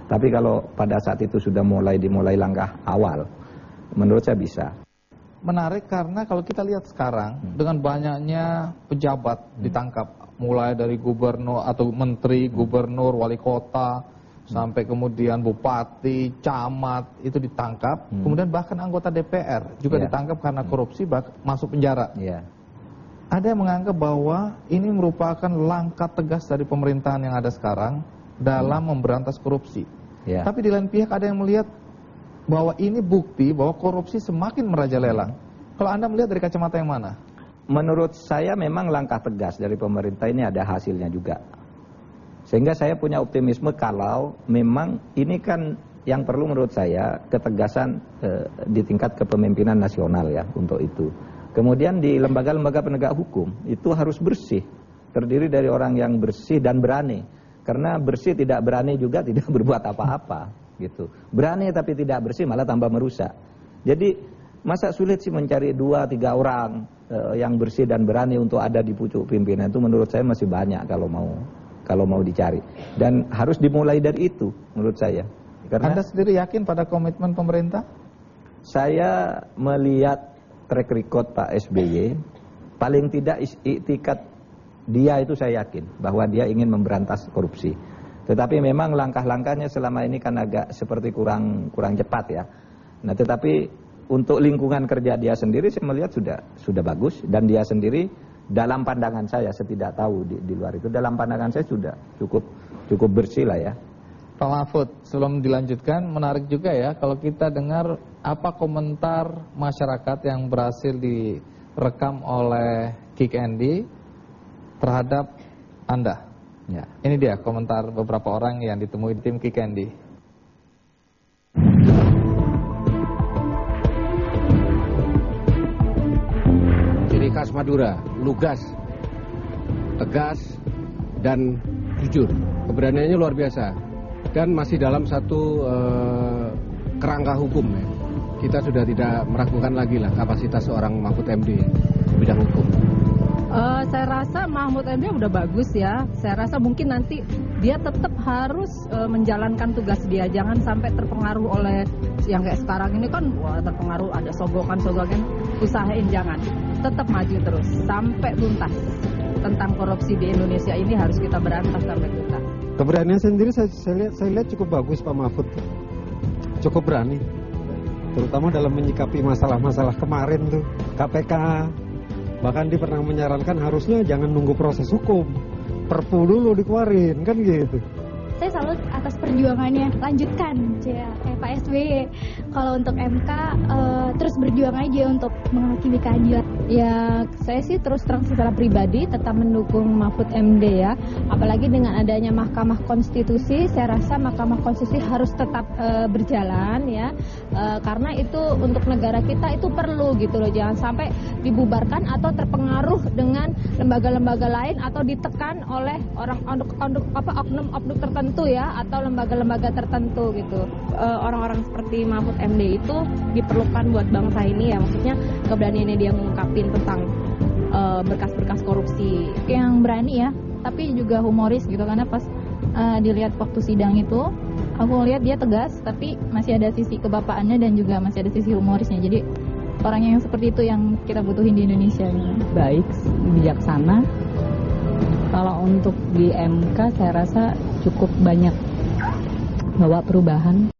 Tapi kalau pada saat itu sudah dimulai langkah awal, menurut saya bisa. Menarik karena kalau kita lihat sekarang dengan banyaknya pejabat ditangkap, mulai dari gubernur atau menteri, gubernur, wali kota, sampai kemudian bupati, camat itu ditangkap, kemudian bahkan anggota DPR juga ditangkap karena korupsi, masuk penjara. Ada yang menganggap bahwa ini merupakan langkah tegas dari pemerintahan yang ada sekarang dalam memberantas korupsi. Tapi di lain pihak ada yang melihat bahwa ini bukti bahwa korupsi semakin merajalela. Kalau Anda melihat dari kacamata yang mana? Menurut saya memang langkah tegas dari pemerintah ini ada hasilnya juga. Sehingga saya punya optimisme kalau memang ini kan yang perlu menurut saya ketegasan di tingkat kepemimpinan nasional ya untuk itu. Kemudian di lembaga-lembaga penegak hukum itu harus bersih. Terdiri dari orang yang bersih dan berani. Karena bersih tidak berani juga tidak berbuat apa-apa. Gitu. Berani tapi tidak bersih malah tambah merusak. Jadi masa sulit sih mencari 2-3 orang yang bersih dan berani untuk ada di pucuk pimpinan itu menurut saya masih banyak kalau mau dicari. Dan harus dimulai dari itu menurut saya. Karena Anda sendiri yakin pada komitmen pemerintah? Saya melihat track record Pak SBY, paling tidak iktikat dia itu saya yakin bahwa dia ingin memberantas korupsi. Tetapi memang langkah-langkahnya selama ini kan agak seperti kurang cepat ya. Nah, tetapi untuk lingkungan kerja dia sendiri saya melihat sudah bagus, dan dia sendiri dalam pandangan saya tidak tahu di luar itu, dalam pandangan saya sudah cukup bersih lah ya. Pak Mahfud, sebelum dilanjutkan menarik juga ya kalau kita dengar apa komentar masyarakat yang berhasil direkam oleh Kick Andy terhadap Anda. Ya, ini dia komentar beberapa orang yang ditemui di tim Kick Andy. Ciri khas Madura, lugas, tegas, dan jujur. Keberaniannya luar biasa dan masih dalam satu kerangka hukum. Ya. Kita sudah tidak meragukan lagi lah kapasitas seorang Mahfud MD di bidang hukum. Saya rasa Mahfud MD udah bagus ya. Saya rasa mungkin nanti dia tetap harus menjalankan tugas dia. Jangan sampai terpengaruh oleh yang kayak sekarang ini kan terpengaruh ada sogokan-sogokan. Usahain jangan. Tetap maju terus sampai tuntas. Tentang korupsi di Indonesia ini harus kita berantas sampai tuntas. Keberanian sendiri saya lihat cukup bagus Pak Mahfud. Cukup berani. Terutama dalam menyikapi masalah-masalah kemarin tuh KPK. Bahkan dia pernah menyarankan harusnya jangan nunggu proses hukum, perpu dulu dikeluarin, kan gitu. Saya salut atas perjuangannya, lanjutkan kayak Pak SBY. Kalau untuk MK terus berjuang aja untuk menghakimi keadilan. Ya saya sih terus terang secara pribadi tetap mendukung Mahfud MD ya. Apalagi dengan adanya Mahkamah Konstitusi, saya rasa Mahkamah Konstitusi harus tetap berjalan ya. Karena itu untuk negara kita itu perlu gitu loh. Jangan sampai dibubarkan atau terpengaruh dengan lembaga-lembaga lain atau ditekan oleh oknum-oknum tertentu ya, atau lembaga-lembaga tertentu gitu. Orang-orang seperti Mahfud MD itu diperlukan buat bangsa ini ya, maksudnya keberaniannya dia mengungkapin tentang berkas-berkas korupsi yang berani ya, tapi juga humoris gitu. Karena pas dilihat waktu sidang itu, aku lihat dia tegas tapi masih ada sisi kebapaannya dan juga masih ada sisi humorisnya. Jadi orang yang seperti itu yang kita butuhin di Indonesia gitu. Baik, bijaksana. Kalau untuk di MK saya rasa cukup banyak bawa perubahan.